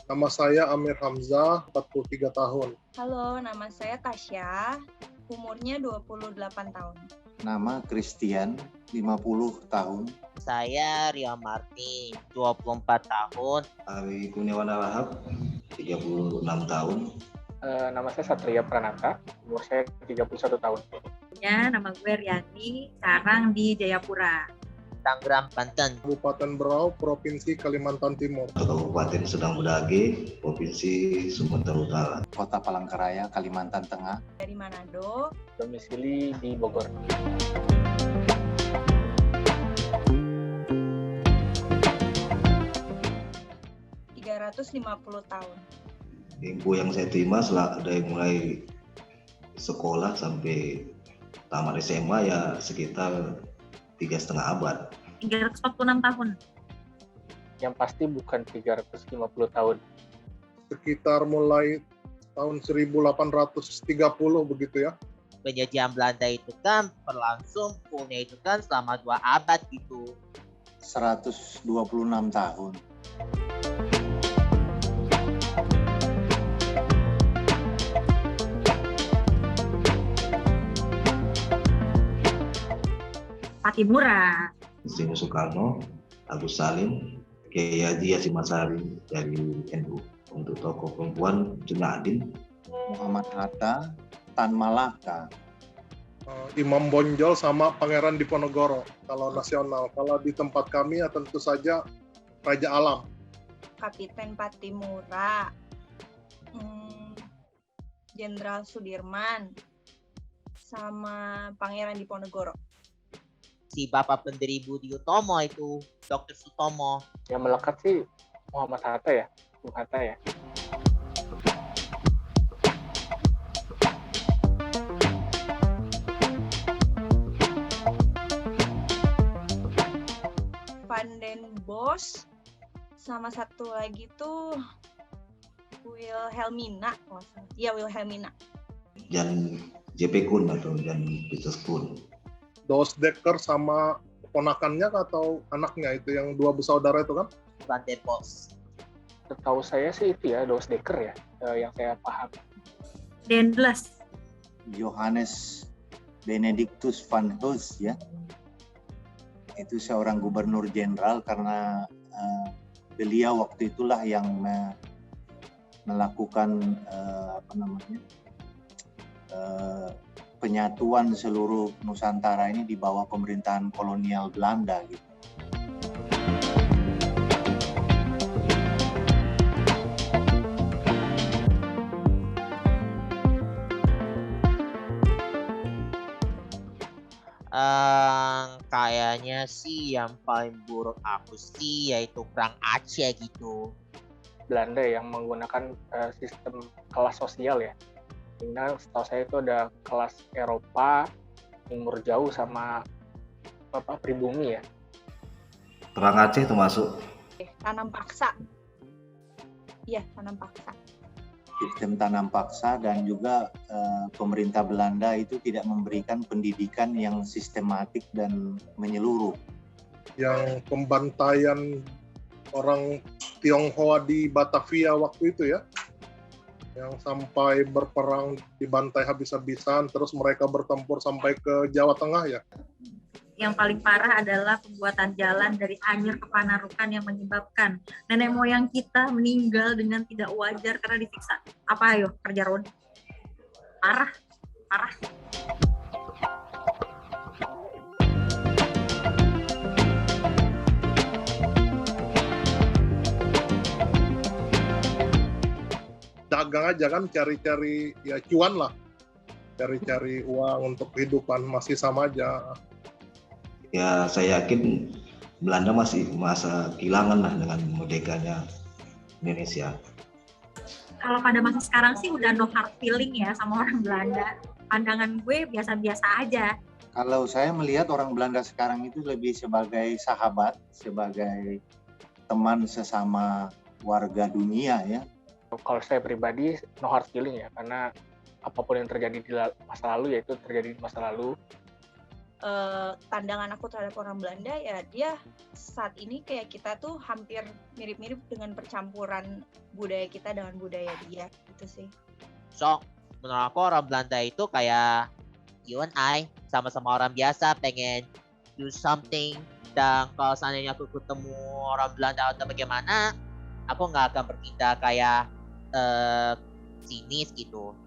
Nama saya Amir Hamzah, 43 tahun. Halo, nama saya Tasya, umurnya 28 tahun. Nama Christian, 50 tahun. Saya Ria Marti, 24 tahun. Ari Kurniawan Wahab, 36 tahun. Nama saya Satria Pranata, umur saya 31 tahun. Nama gue Riani, sekarang di Jayapura. Tangerang, Banten. Kabupaten Berau, Provinsi Kalimantan Timur. Kabupaten Sedang Bedage, Provinsi Sumatera Utara. Kota Palangkaraya, Kalimantan Tengah. Dari Manado. Domisili di Bogor. ...350 tahun. Info yang saya terima setelah ada yang mulai sekolah sampai tamat SMA ya sekitar 3,5 abad. 346 tahun. Yang pasti bukan 350 tahun. Sekitar mulai tahun 1830 begitu ya. Penjajahan Belanda itu kan berlangsung punya itu kan selama 2 abad gitu. 126 tahun. Patimura. Sri Soekarno, Agus Salim, Kiai Haji Hasyim Asy'ari dari NU. Untuk tokoh perempuan Junadin, Muhammad Hatta, Tan Malaka. Imam Bonjol sama Pangeran Diponegoro kalau nasional. Kalau di tempat kami ya tentu saja Raja Alam. Kapiten Patimura. Jenderal Sudirman. Sama Pangeran Diponegoro. Si Bapak Pendiri Budi Utomo itu, Dr. Sutomo. Yang melekat sih Muhammad Hatta ya, Bung Hatta ya. Van den Bosch. Sama satu lagi tuh Wilhelmina. Iya, Wilhelmina. Jan J.P. Kuhn atau Jan Peter Kuhn. Dos Dekker sama ponakannya atau anaknya itu yang 2 bersaudara itu kan? Van den Bosch. Setahu saya sih itu ya, Dos Dekker ya, yang saya paham. Dendles. Johannes Benedictus van Hulst ya. Itu seorang gubernur jenderal karena beliau waktu itulah yang melakukan penyatuan seluruh Nusantara ini di bawah pemerintahan kolonial Belanda gitu. Kayaknya sih yang paling buruk aku sih yaitu Perang Aceh gitu. Belanda yang menggunakan sistem kelas sosial ya. Sehingga setahu saya itu ada kelas Eropa, timur jauh sama pribumi ya. Perang Aceh termasuk Tanam paksa. Iya, tanam paksa. Sistem tanam paksa dan juga pemerintah Belanda itu tidak memberikan pendidikan yang sistematik dan menyeluruh. Yang pembantaian orang Tionghoa di Batavia waktu itu ya. Yang sampai berperang dibantai habis-habisan, terus mereka bertempur sampai ke Jawa Tengah ya. Yang paling parah adalah pembuatan jalan dari Anyer ke Panarukan yang menyebabkan nenek moyang kita meninggal dengan tidak wajar karena disiksa. Apa ayo kerja Rodi? Parah. Dagang aja kan, cari-cari ya cuan lah. Cari-cari uang untuk kehidupan, masih sama aja. ya saya yakin Belanda masih masa kehilangan lah dengan merdekanya Indonesia. Kalau pada masa sekarang sih udah no hard feeling ya sama orang Belanda. Pandangan gue biasa-biasa aja. Kalau saya melihat orang Belanda sekarang itu lebih sebagai sahabat, sebagai teman sesama warga dunia ya. Kalau saya pribadi no hard feeling ya, karena apapun yang terjadi di masa lalu yaitu terjadi di masa lalu. pandangan aku terhadap orang Belanda ya dia saat ini kayak kita tuh hampir mirip-mirip dengan percampuran budaya kita dengan budaya dia gitu sih. So, menurut aku orang Belanda itu kayak you and I, sama-sama orang biasa pengen do something, dan kalau seandainya aku ketemu orang Belanda atau bagaimana, aku nggak akan bertindak kayak sinis gitu.